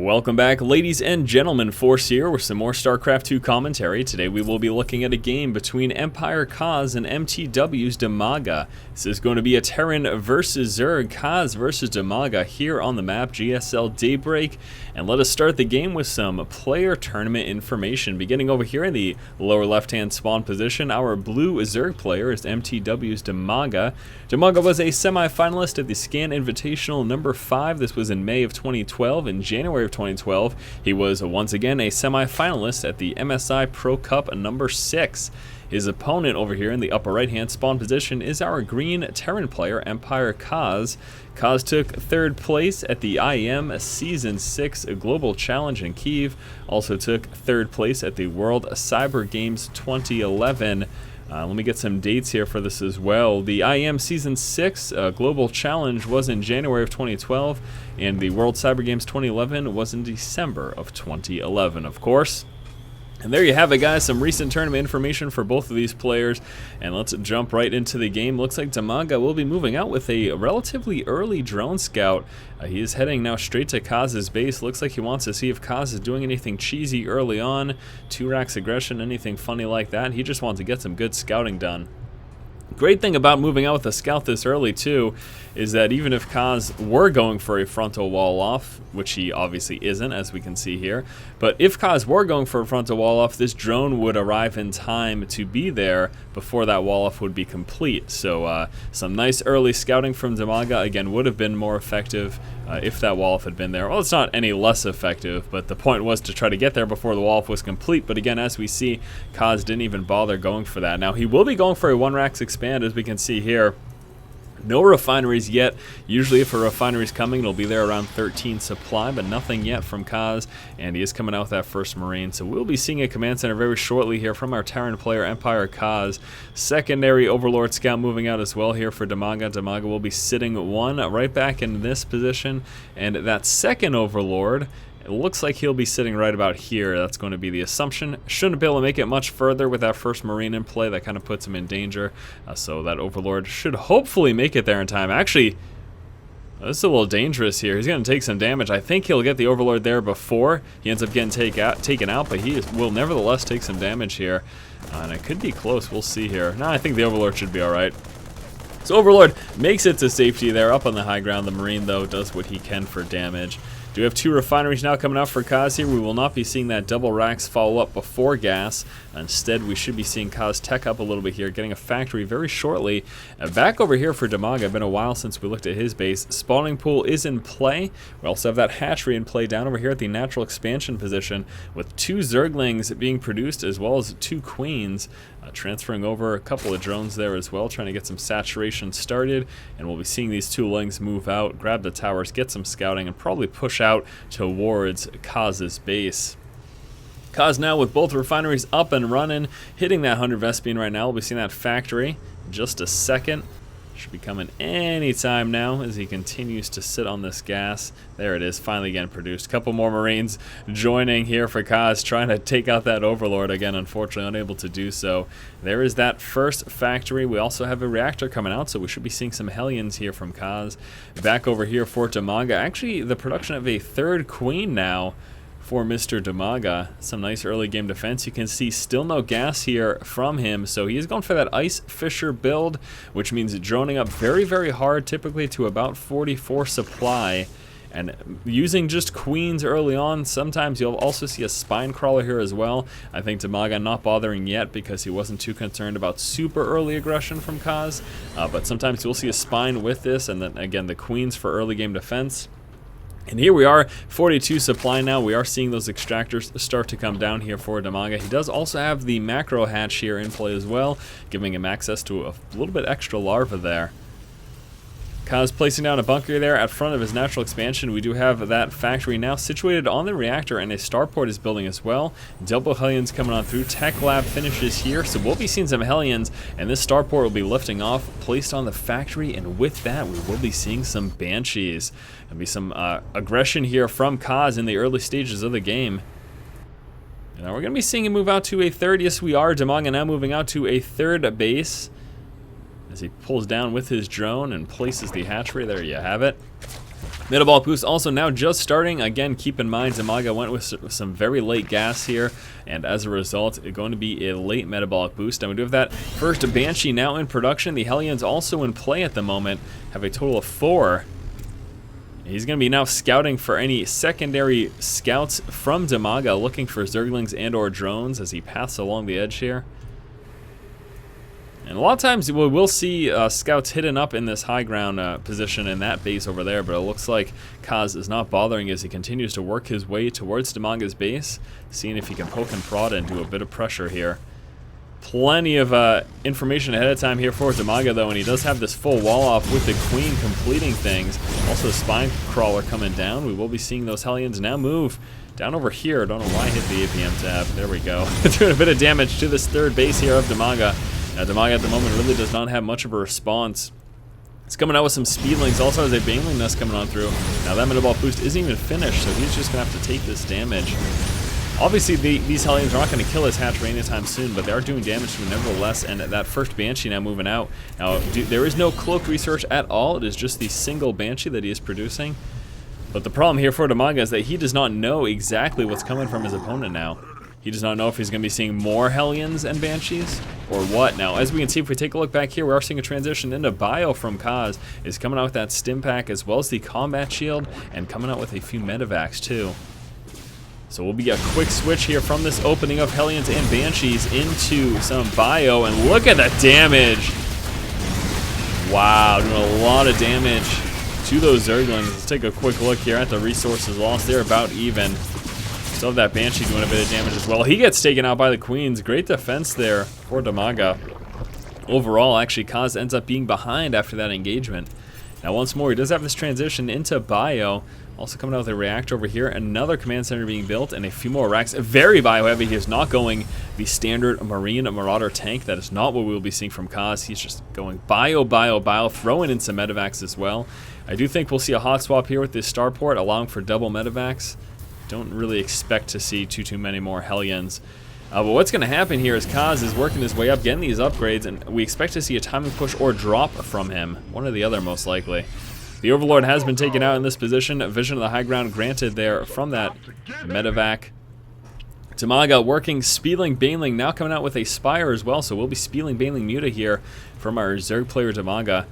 Welcome back, ladies and gentlemen. Force here with some more StarCraft 2 commentary. Today we will be looking at a game between Empire Kas and MTW's Dimaga. This is going to be a Terran versus Zerg, Kas versus Dimaga here on the map, GSL Daybreak. And let us start the game with some player tournament information. Beginning over here in the lower left-hand spawn position, our blue Zerg player is MTW's Dimaga. Dimaga was a semi-finalist at the Scan Invitational number 5. This was in May of 2012. In January of 2012, he was once again a semi-finalist at the MSI Pro Cup number 6. His opponent over here in the upper right-hand spawn position is our green Terran player, Empire Kas. Kas took 3rd place at the IEM Season 6 Global Challenge in Kyiv. Also took 3rd place at the World Cyber Games 2011. Let me get some dates here for this as well. The IEM Season 6 Global Challenge was in January of 2012, and the World Cyber Games 2011 was in December of 2011, of course. And there you have it, guys, some recent tournament information for both of these players. And let's jump right into the game. Looks like Dimaga will be moving out with a relatively early drone scout. He is heading now straight to Kas's base. Looks like he wants to see if Kas is doing anything cheesy early on. 2 racks aggression, anything funny like that. He just wants to get some good scouting done. Great thing about moving out with a scout this early too is that even if Kas were going for a frontal wall off, which he obviously isn't, as we can see here, but if Kas were going for a frontal wall off, this drone would arrive in time to be there before that wall off would be complete. So some nice early scouting from Dimaga, again, would have been more effective if that wall off had been there. Well, it's not any less effective, but the point was to try to get there before the wall off was complete. But again, as we see, Kas didn't even bother going for that. Now, he will be going for a 1-racks expand, as we can see here. No refineries yet. Usually if a refinery is coming, it'll be there around 13 supply, but nothing yet from Kas, and he is coming out with that first Marine. So we'll be seeing a command center very shortly here from our Terran player, Empire Kas. Secondary Overlord Scout moving out as well here for Dimaga. Dimaga will be sitting 1 right back in this position, and that second Overlord, it looks like he'll be sitting right about here. That's going to be the assumption. Shouldn't be able to make it much further with that first Marine in play. That kind of puts him in danger. So that Overlord should hopefully make it there in time. Actually, this is a little dangerous here. He's going to take some damage. I think he'll get the Overlord there before he ends up getting taken out, but he will nevertheless take some damage here. And it could be close. We'll see here. No, I think the Overlord should be all right. So Overlord makes it to safety there up on the high ground. The Marine, though, does what he can for damage. Do have 2 refineries now coming out for Kas here. We will not be seeing that double racks follow up before gas. Instead, we should be seeing Kas tech up a little bit here, getting a factory very shortly. Back over here for Dimaga. Been a while since we looked at his base. Spawning pool is in play. We also have that hatchery in play down over here at the natural expansion position with 2 Zerglings being produced as well as 2 queens. Transferring over a couple of drones there as well, trying to get some saturation started. And we'll be seeing these 2 Lings move out, grab the towers, get some scouting, and probably push out towards Kas's base. Kas now with both refineries up and running, hitting that 100 Vespian right now. We'll be seeing that factory in just a second. Should be coming anytime now as he continues to sit on this gas. There it is, finally getting produced. Couple more Marines joining here for Kas, trying to take out that Overlord. Again, unfortunately unable to do so. There is that first factory. We also have a reactor coming out, so we should be seeing some Hellions here from Kas. Back over here for Dimaga. Actually, the production of a 3rd Queen now for Mr. Dimaga. Some nice early game defense. You can see still no gas here from him, so he is going for that Ice Fisher build, which means droning up very, very hard, typically to about 44 supply. And using just queens early on, sometimes you'll also see a spine crawler here as well. I think Dimaga not bothering yet because he wasn't too concerned about super early aggression from Kas, but sometimes you'll see a spine with this, and then again the queens for early game defense. And here we are, 42 supply now. We are seeing those extractors start to come down here for Dimaga. He does also have the macro hatch here in play as well, giving him access to a little bit extra larva there. Kas placing down a bunker there at front of his natural expansion. We do have that factory now situated on the reactor, and a starport is building as well. Double Hellions coming on through. Tech lab finishes here, so we'll be seeing some Hellions, and this starport will be lifting off, placed on the factory, and with that, we will be seeing some Banshees. There'll be some aggression here from Kas in the early stages of the game. And now we're going to be seeing him move out to a 3rd. Yes, we are. Dimaga now moving out to a 3rd base as he pulls down with his drone and places the hatchery. There you have it. Metabolic boost also now just starting. Again, keep in mind Dimaga went with some very late gas here, and as a result, it's going to be a late metabolic boost. And we do have that first Banshee now in production. The Hellions also in play at the moment, have a total of 4. He's going to be now scouting for any secondary scouts from Dimaga, looking for Zerglings and or drones as he passes along the edge here. And a lot of times we'll see scouts hidden up in this high ground position in that base over there, but it looks like Kas is not bothering as he continues to work his way towards Dimaga's base, seeing if he can poke and prod and do a bit of pressure here. Plenty of information ahead of time here for Dimaga though, and he does have this full wall off with the Queen completing things. Also Spine Crawler coming down. We will be seeing those Hellions now move down over here. Don't know why I hit the APM tab. There we go. Doing a bit of damage to this third base here of Dimaga. Now Dimaga at the moment really does not have much of a response. It's coming out with some Speedlings, also has a Baneling Nest coming on through. Now that Metabolic boost isn't even finished, so he's just going to have to take this damage. Obviously these Hellions are not going to kill his hatchery anytime soon, but they are doing damage to him nevertheless, and that first Banshee now moving out. Now there is no cloak research at all, it is just the single Banshee that he is producing. But the problem here for Dimaga is that he does not know exactly what's coming from his opponent now. He does not know if he's going to be seeing more Hellions and Banshees or what. Now, as we can see, if we take a look back here, we are seeing a transition into Bio from Kas. Is coming out with that Stim Pack as well as the Combat Shield and coming out with a few Medivacs too. So we'll be a quick switch here from this opening of Hellions and Banshees into some Bio, and look at the damage. Wow, doing a lot of damage to those Zerglings. Let's take a quick look here at the resources lost. They're about even. Still have that Banshee doing a bit of damage as well. He gets taken out by the Queens. Great defense there for Dimaga. Overall, actually, Kas ends up being behind after that engagement. Now, once more, he does have this transition into Bio. Also coming out with a reactor over here. Another command center being built and a few more racks. Very Bio heavy. He is not going the standard Marine Marauder tank. That is not what we will be seeing from Kas. He's just going Bio, throwing in some Medivacs as well. I do think we'll see a hot swap here with this starport, allowing for double Medivacs. Don't really expect to see too many more Hellions. But what's going to happen here is Kas is working his way up, getting these upgrades, and we expect to see a timing push or drop from him. One or the other, most likely. The Overlord has been taken out in this position. Vision of the high ground granted there from that Medivac. Dimaga working Speedling, Baneling, now coming out with a Spire as well, so we'll be Speedling, Baneling, Muta here from our Zerg player Dimaga.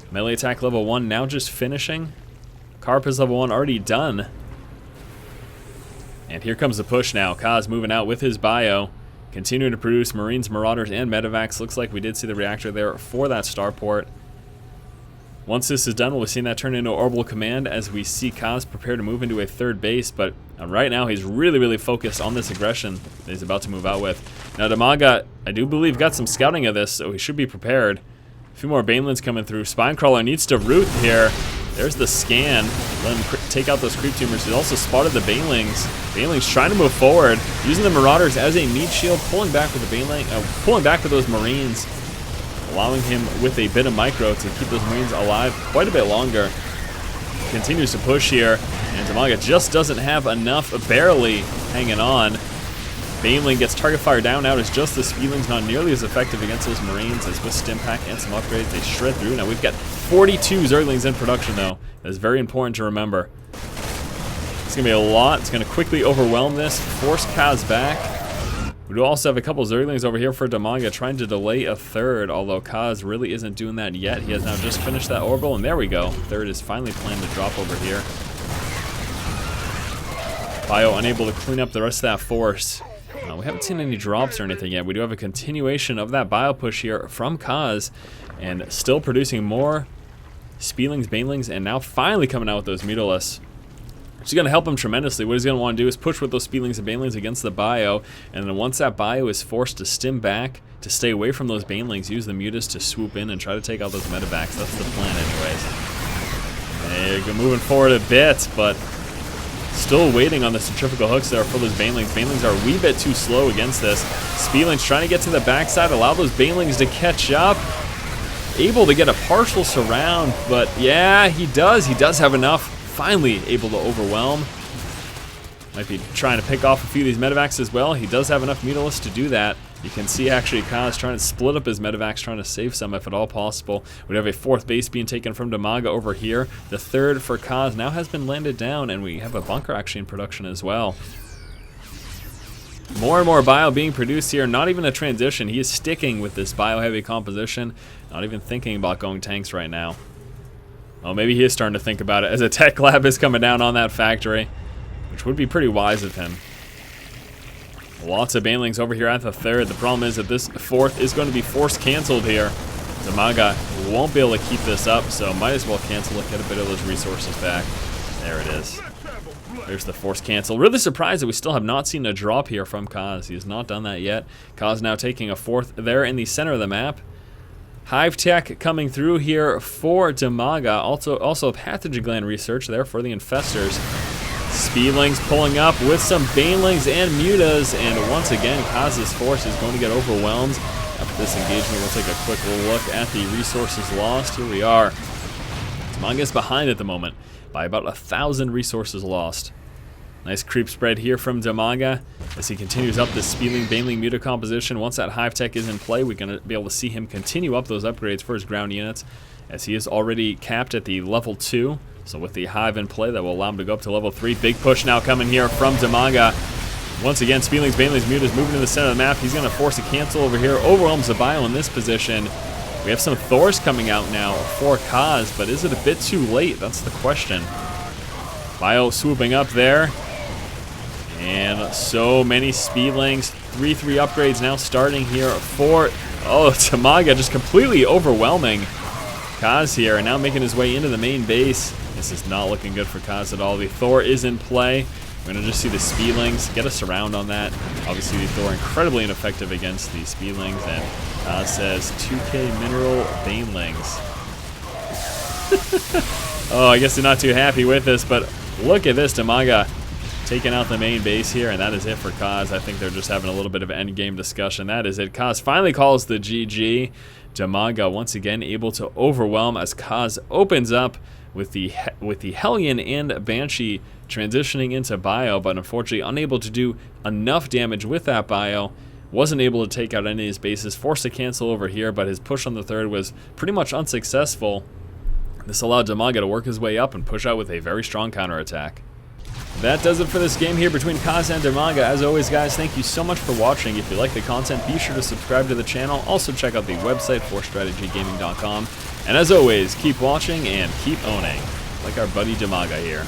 Melee attack level 1 now just finishing. Carapace level 1 already done. And here comes the push now. Kas moving out with his Bio, continuing to produce Marines, Marauders, and Medivacs. Looks like we did see the reactor there for that starport. Once this is done, we'll be seeing that turn into Orbital Command as we see Kas prepare to move into a third base. But right now, he's really focused on this aggression that he's about to move out with. Now, Dimaga, I do believe, got some scouting of this, so he should be prepared. A few more Banelings coming through. Spinecrawler needs to root here. There's the scan. Let him take out those creep tumors. He's also spotted the Banelings. Banelings trying to move forward, using the Marauders as a meat shield, pulling back with the Baneling, pulling back with those Marines, allowing him with a bit of micro to keep those Marines alive quite a bit longer. Continues to push here, and Dimaga just doesn't have enough, barely hanging on. Baneling gets target fire down out as just the Speedlings, not nearly as effective against those Marines as with Stim Pack and some upgrades. They shred through. Now we've got 42 Zerglings in production though. That is very important to remember. It's going to be a lot. It's going to quickly overwhelm this, force Kas back. We do also have a couple Zerglings over here for Dimaga trying to delay a third, although Kas really isn't doing that yet. He has now just finished that orbital, and there we go. Third is finally planned to drop over here. Bio unable to clean up the rest of that force. We haven't seen any drops or anything yet. We do have a continuation of that Bio push here from Kas, and still producing more Speedlings, Banelings, and now finally coming out with those Mutalisks. Which is going to help him tremendously. What he's going to want to do is push with those Speedlings and Banelings against the Bio, and then once that Bio is forced to stim back, to stay away from those Banelings, use the Mutas to swoop in and try to take out those Medivacs. That's the plan anyways. They're moving forward a bit, but still waiting on the centrifugal hooks there for those Banelings. Banelings are a wee bit too slow against this. Speedlings trying to get to the backside, allow those Banelings to catch up. Able to get a partial surround, but yeah, he does have enough. Finally able to overwhelm. Might be trying to pick off a few of these Medivacs as well. He does have enough Mutalisks to do that. You can see actually Kas trying to split up his medevacs, trying to save some if at all possible. We have a 4th base being taken from Dimaga over here. The 3rd for Kas now has been landed down, and we have a bunker actually in production as well. More and more bio being produced here, not even a transition. He is sticking with this bio-heavy composition, not even thinking about going tanks right now. Oh, maybe he is starting to think about it as a tech lab is coming down on that factory, which would be pretty wise of him. Lots of banelings over here at the 3rd. The problem is that this 4th is going to be force canceled here. Dimaga won't be able to keep this up, so might as well cancel it, get a bit of those resources back. There it is. There's the force cancel. Really surprised that we still have not seen a drop here from Kas. He has not done that yet. Kas now taking a 4th there in the center of the map. Hive Tech coming through here for Dimaga. Also pathogen gland research there for the infestors. Speedlings pulling up with some banelings and mutas, and once again Kas's force is going to get overwhelmed. After this engagement, we'll take a quick look at the resources lost. Here we are. Dimaga's behind at the moment by about 1,000 resources lost. Nice creep spread here from Dimaga as he continues up this Speedling Baneling Muta composition. Once that Hive Tech is in play, we're going to be able to see him continue up those upgrades for his ground units, as he is already capped at the level 2. So with the Hive in play, that will allow him to go up to level 3. Big push now coming here from Dimaga. Once again, Speedlings, Banelings, Mutas moving to the center of the map. He's going to force a cancel over here. Overwhelms the bio in this position. We have some Thors coming out now for Kas, but is it a bit too late? That's the question. Bio swooping up there. And so many Speedlings. 3-3 upgrades now starting here for... Oh, Dimaga just completely overwhelming Kas here, and now making his way into the main base. This is not looking good for Kas at all. The Thor is in play. We're going to just see the Speedlings get a surround on that. Obviously, the Thor incredibly ineffective against the Speedlings, and Kas says 2k mineral banelings. Oh, I guess they're not too happy with this, but look at this. Dimaga taking out the main base here, and that is it for Kas. I think they're just having a little bit of an endgame discussion. That is it. Kas finally calls the GG. Dimaga once again able to overwhelm as Kas opens up with the Hellion and Banshee transitioning into bio, but unfortunately unable to do enough damage with that bio. Wasn't able to take out any of his bases. Forced to cancel over here, but his push on the 3rd was pretty much unsuccessful. This allowed Dimaga to work his way up and push out with a very strong counterattack. That does it for this game here between Kas and Dimaga. As always, guys, thank you so much for watching. If you like the content, be sure to subscribe to the channel. Also, check out the website, forstrategygaming.com. And as always, keep watching and keep owning, like our buddy Dimaga here.